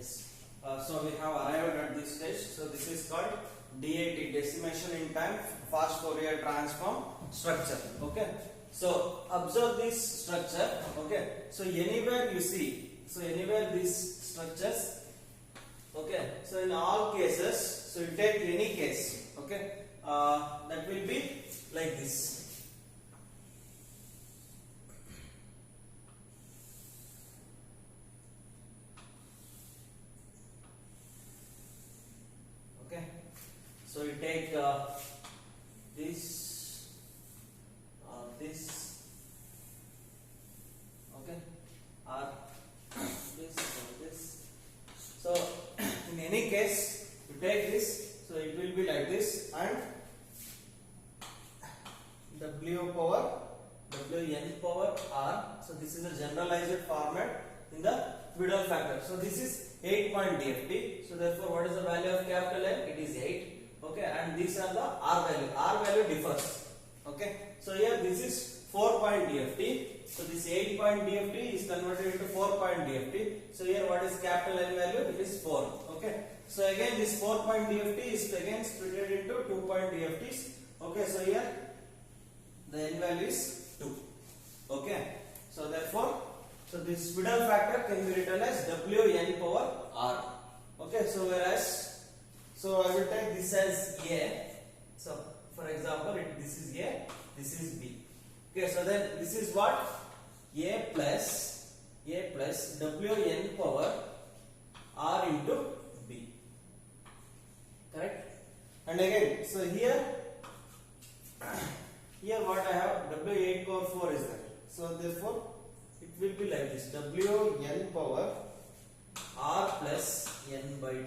Yes. So we have arrived at this stage. So this is called DAT, decimation in time fast Fourier transform structure. Okay. So observe this structure. Okay. So anywhere you see, so anywhere these structures. Okay. So in all cases, so you take any case. Okay. That will be like this. Okay. So you take this, this, okay, or this or this. So in any case, you take this. So it will be like this, and W power Wn power R. So this is a generalized format in the Widal factor. So this is 8 point DFT. So therefore, what is the value of capital N? It is 8. Okay, and these are the R value. R value differs. Okay, so here this is 4 point DFT. So this 8 point DFT is converted into 4 point DFT. So here what is capital N value? It is 4. Okay, so again this 4 point DFT is again split into 2 point DFTs. Okay, so here the N value is 2. Okay, so therefore, so this Widal factor can be written as Wn power R. Okay, so whereas, so I will take this as A. So for example, this is A, this is B. Okay, so then this is what? A plus Wn power R into B. Correct? And again, so here what I have, W8 power 4 is there. So therefore, it will be like this, Wn power R plus N by 2.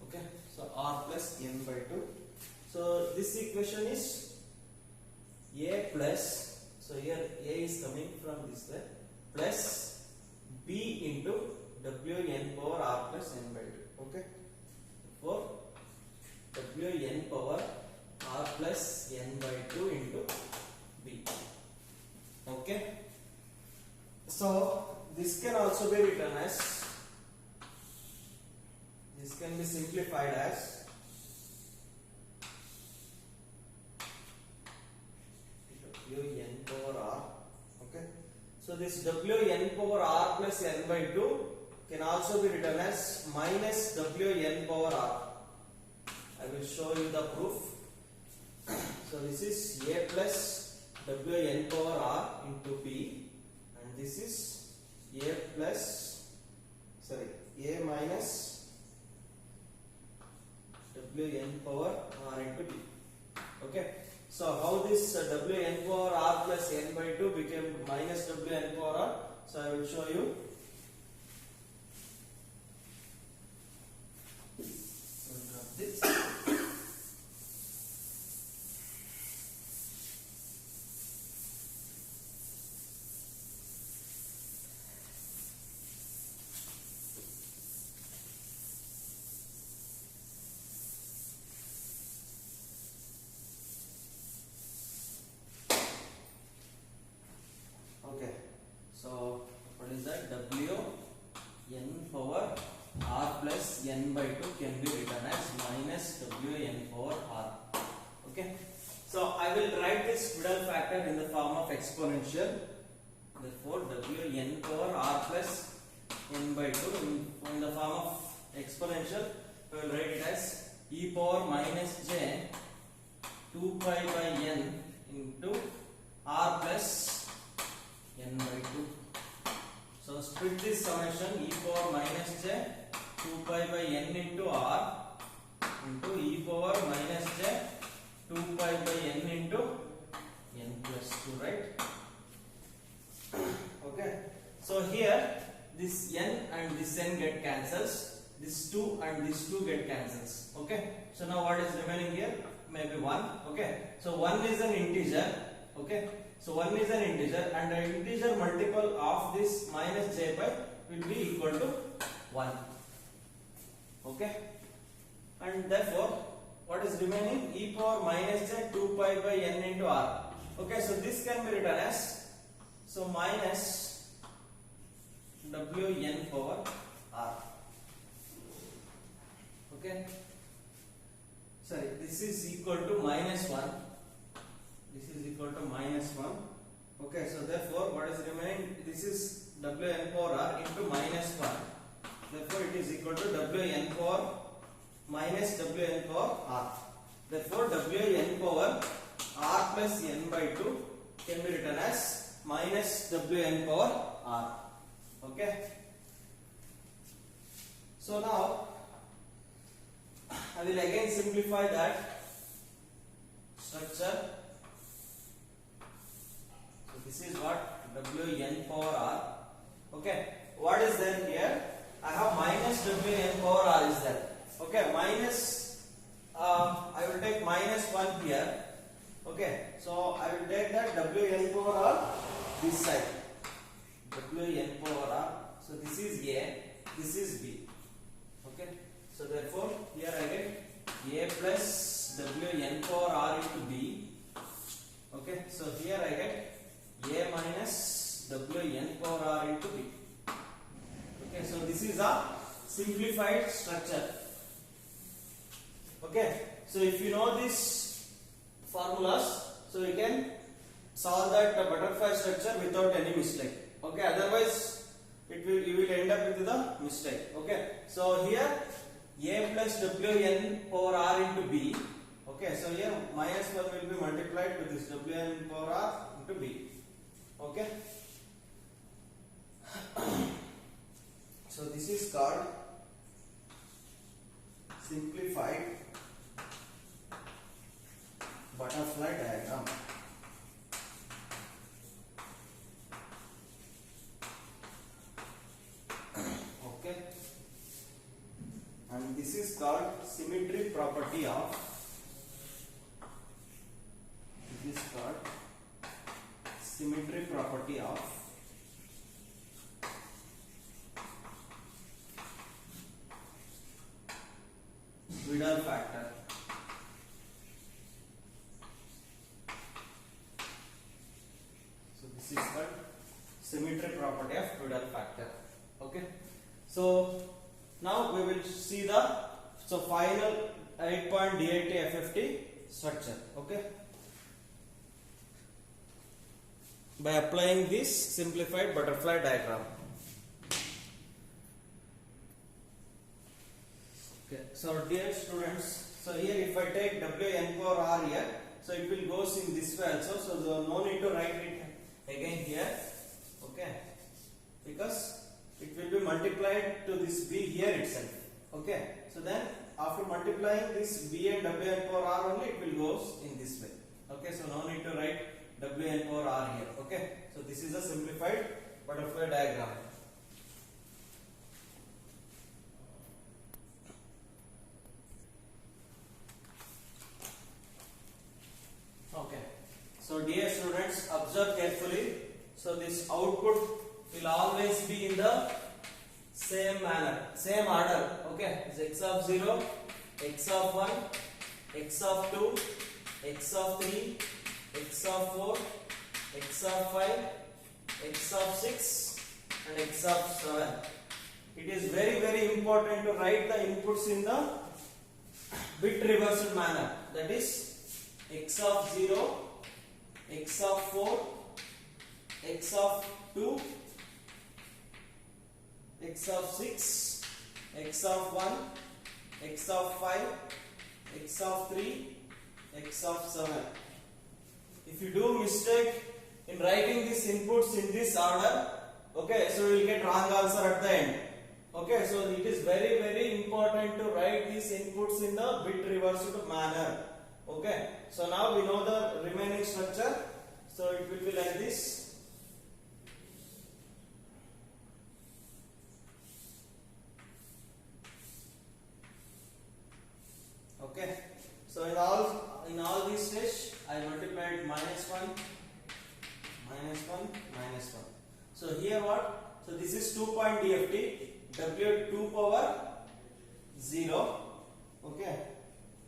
Okay, so R plus N by 2. So this equation is A plus, so here A is coming from this way, plus B into Wn power R plus N by 2. Okay, for Wn power R plus N by 2 into B. Okay, so this can also be written as, this can be simplified as Wn power R. Okay, so this Wn power R plus N by 2 can also be written as minus Wn power R. I will show you the proof. So this is A plus Wn power R into B, and this is A plus, sorry, A minus Wn power R into B. Okay, so how this Wn power R plus N by 2 became minus Wn power R? So I will show you. This. Okay, so what is that? Wn power R plus N by 2 can be written as minus Wn power R. Okay, so I will write this Widal factor in the form of exponential. Therefore, Wn power R plus N by 2 in the form of exponential, I will write it as e power minus j 2 pi by n into R plus N by 2. So split this summation, e power minus j 2 pi by n into R into e power minus j 2 pi by n into n plus 2, right? Okay, so here this n and this n get cancels, this 2 and this 2 get cancels. Okay, so now what is remaining here? Maybe 1. Okay, so 1 is an integer. Okay, so 1 is an integer, and an integer multiple of this minus j pi will be equal to 1. Okay, and therefore what is remaining? E power minus j 2 pi by n into R. Okay, so this can be written as, so minus Wn power r. Okay. Sorry, this is equal to -1. This is equal to -1. Okay, so therefore what is remaining? This is Wn power r into -1. Therefore it is equal to Wn power minus Wn power r. Therefore Wn power r plus n by 2 can be written as minus Wn power r. Okay. So now I will again simplify that structure. So this is what Wn power r. Okay. What is there here? I have minus Wn power r is there. Okay. Minus. I will take -1 here. Okay. So I will take that Wn power r this side. Wn power r. So this is a. This is b. Okay. So therefore here I get a plus Wn power r into b. Okay. So here I get a minus Wn power r into b. Okay. So this is a simplified structure. Okay. So if you know these formulas, so you can solve that butterfly structure without any mistake. Okay. Otherwise you will end up with the mistake. Okay. So here a plus Wn power r into b. Okay. So here -1 will be multiplied to this Wn power r into b. Okay. So this is called simplified butterfly diagram. Okay. And this is called symmetry property of. This is called symmetry property of Widal factor. So this is called symmetry property of Widal factor. Okay. So now we will see the final 8-point DIT FFT structure. Okay. By applying this simplified butterfly diagram. Okay. So dear students, so here if I take Wn power r here, so it will goes in this way also. So no need to write it again here. Okay. Because it will be multiplied to this b here itself. Okay. So then after multiplying this b and Wn power r only, it will goes in this way. Okay. So no need to write Wn power r here. Okay. So this is a simplified butterfly diagram. Okay. So dear students, observe carefully. So this output will always be in the same manner, same order. Okay. It's x of 0, x of 1, x of 2, x of 3, x of 4, x of 5, x of 6 and x of 7. It is very important to write the inputs in the bit reversed manner. That is x of 0, x of 4, x of 2, x of 6, x of 1, x of 5, x of 3, x of 7. If you do mistake in writing these inputs in this order, okay, so you will get wrong answer at the end. Okay, so it is very important to write these inputs in the bit reversed manner. Okay, so now we know the remaining structure. So it will be like this. Okay, so in all these steps I multiplied -1, -1, -1. So here what? So this is 2-point DFT. W2 power 0. Okay.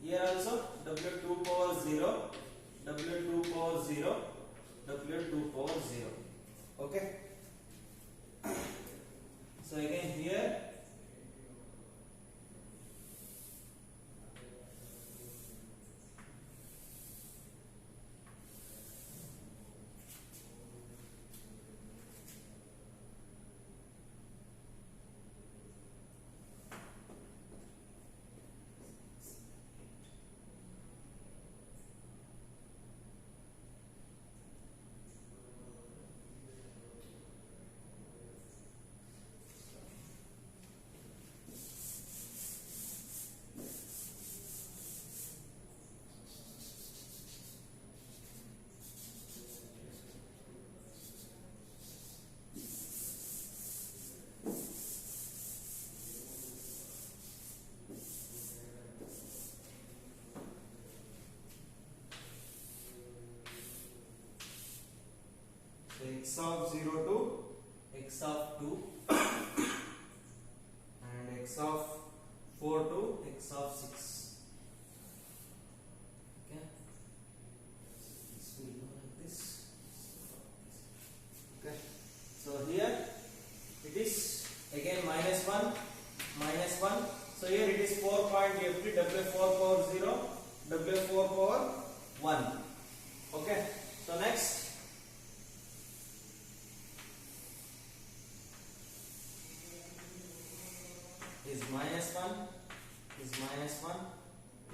Here also W2 power 0, W2 power 0, W2 power 0. Okay. x of 0 to x of 2 and x of 4 to x of 6. Okay, this will go like this. Okay, so here it is again -1 -1. So here it is 4.50 W4 power 0 W4 power 1. Okay, so next is -1 is -1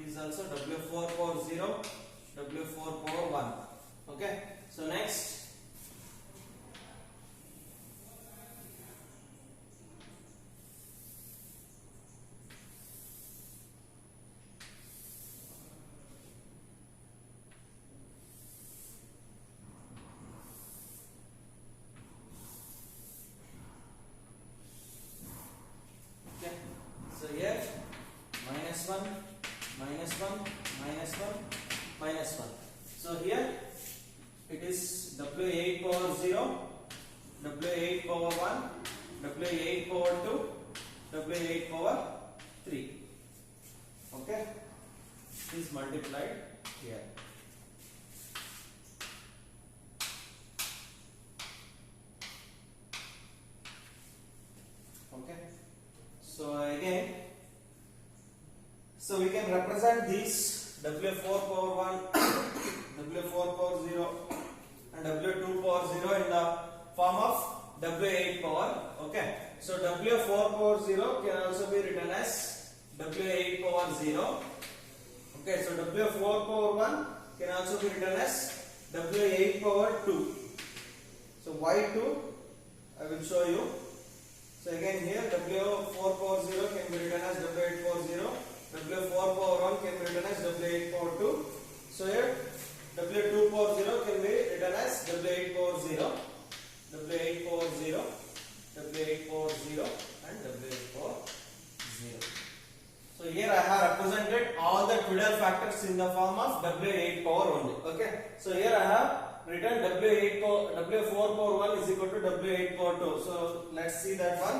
is also W4 power 0 W4 power 1. Okay, so next so here -1 -1 -1 so here it is W8 power 0 W8 power 1 W8 power 2 W8 power 3. Okay, is multiplied here. Okay, so again, so we can represent these W4 power 1 W4 power 0 and W2 power 0 in the form of W8 power. Okay, so W4 power 0 can also be written as W8 power 0. Okay, so W4 power 1 can also be written as W8 power 2. So why 2? I will show you. So again here W4 power 0 can be written as W8 power 0. W4 power 1 can be written as W8 power 2. So here W2 power 0 can be written as W8 power 0. W8 power 0, W8 power 0 and W8 power 0. So here I have represented all the Twiddle factors in the form of W8 power only. Okay. So here I have written W4 power 1 is equal to W8 power 2. So let's see that one.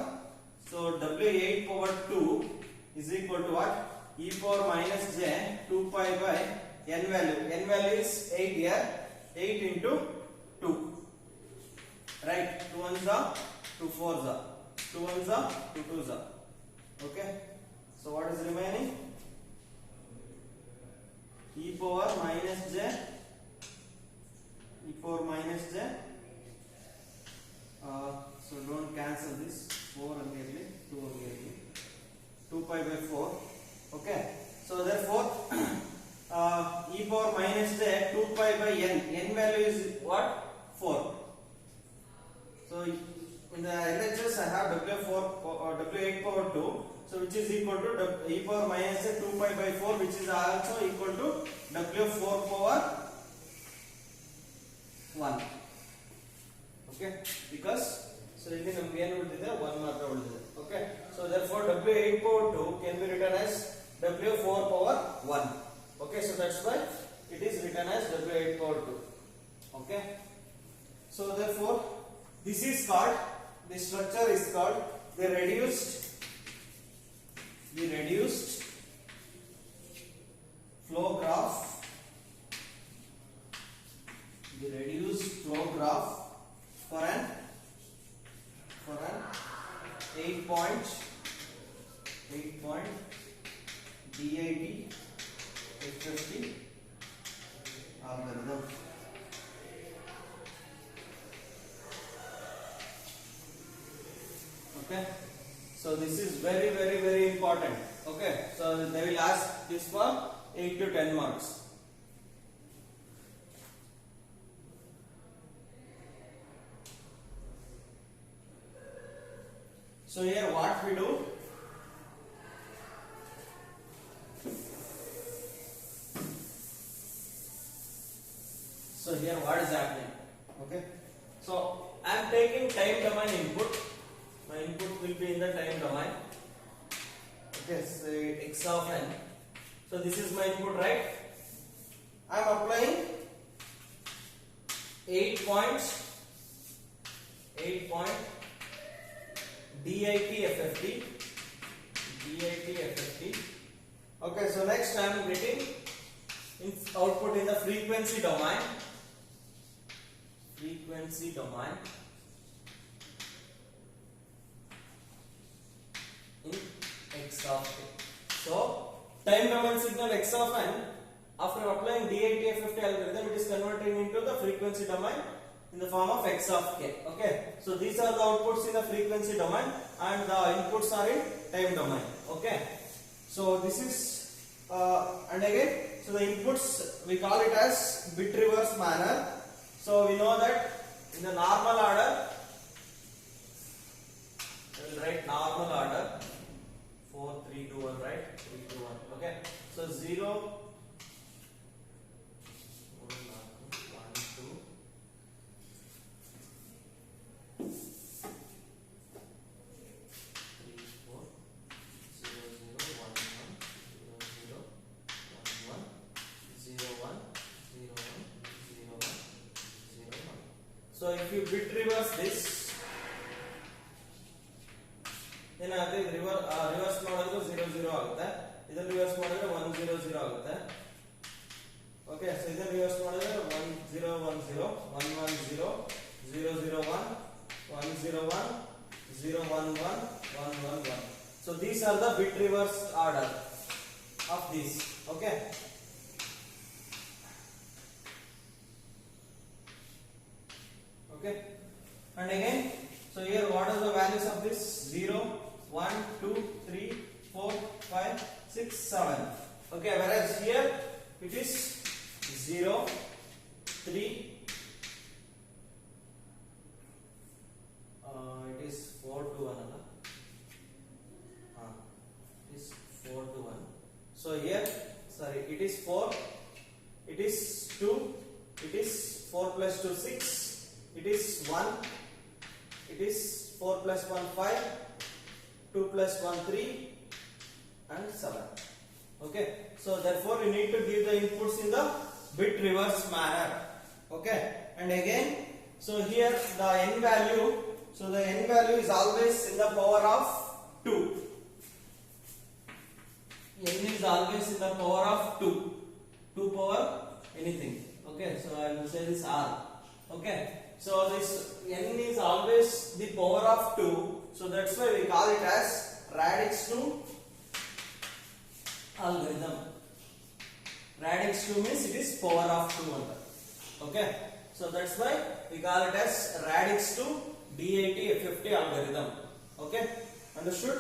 So W8 power 2 is equal to what? E power minus j 2 pi by n value. N value is 8 here. 8 into 2. Right? 2 ones are 2 fours are 2 ones are 2 twos are. Okay. So what is remaining? E power minus j. E power minus j. So don't cancel this. 4 immediately. 2 immediately. 2 pi by 4. Okay. So therefore, e power minus j 2 pi by n. N value is what? 4. So in the LHS I have W4 or W8 power 2. So which is equal to e power minus j 2 pi by 4, which is also equal to W4 power 1. Okay, because so ಇಲ್ಲಿ ನಮಗೆ ಏನು ಉಳಿದಿದೆ 1 ಮಾತ್ರ ಉಳಿದಿದೆ. Okay, so therefore W8 power 2 can be written as W4 power 1. Okay, so that's why it is written as W8 power 2. Okay, so therefore this is called, this structure is called the reduced flow graph. The reduced flow graph for an 8-point DID HFT algorithm. Okay, so this is very important. Okay, so they will ask this for 8 to 10 marks. So here what we do, so here what is happening? Okay, so I am taking time domain input. My input will be in the time domain. Okay, say x of n. So this is my input, right? I am applying 8 points 8 point DIT FFT. Okay, so next I am getting output in the frequency domain. In x of t. So time domain signal x of n, after applying DIT FFT algorithm, it is converted into the frequency domain in the form of x of k. Okay, so these are the outputs in the frequency domain and the inputs are in time domain. Okay, so this is and again, so the inputs we call it as bit reverse manner. So we know that in the normal order, I will write normal order 4 3 2 1, right? 3 2 1. Okay, so 0 So if you bit reverse this, then reverse ಮಾಡಿದ್ರೆ 0 0 ಆಗುತ್ತೆ, ಇದನ್ನ reverse ಮಾಡಿದ್ರೆ 1 0 0 ಆಗುತ್ತೆ. Okay, so ಇದನ್ನ reverse ಮಾಡಿದ್ರೆ 1 0 1 0 1 1 0 0 0 1 1 0 1 0 1 1 1 1 1. So these are the bit reverse order of these. Okay. Okay, and again, so here what are the values of this? 0 1 2 3 4 5 6 7. Okay, whereas here it is 0 3 it is 4 to 1 it is 4 to 1. So here, sorry, it is 4, it is 2, it is 4 plus 2 6, it is 1, it is 4 plus 1 5, 2 plus 1 3 and 7. Okay, so therefore you need to give the inputs in the bit reverse manner. Okay, and again, so here the n value, so the n value is always in the power of 2. N is always in the power of 2 power anything. Okay, so I will say this r. Okay, so this n is always the power of 2, so that's why we call it as radix 2 algorithm. Radix 2 means it is power of 2 anta. Okay, so that's why we call it as radix 2 DIT FFT algorithm. Okay, understood?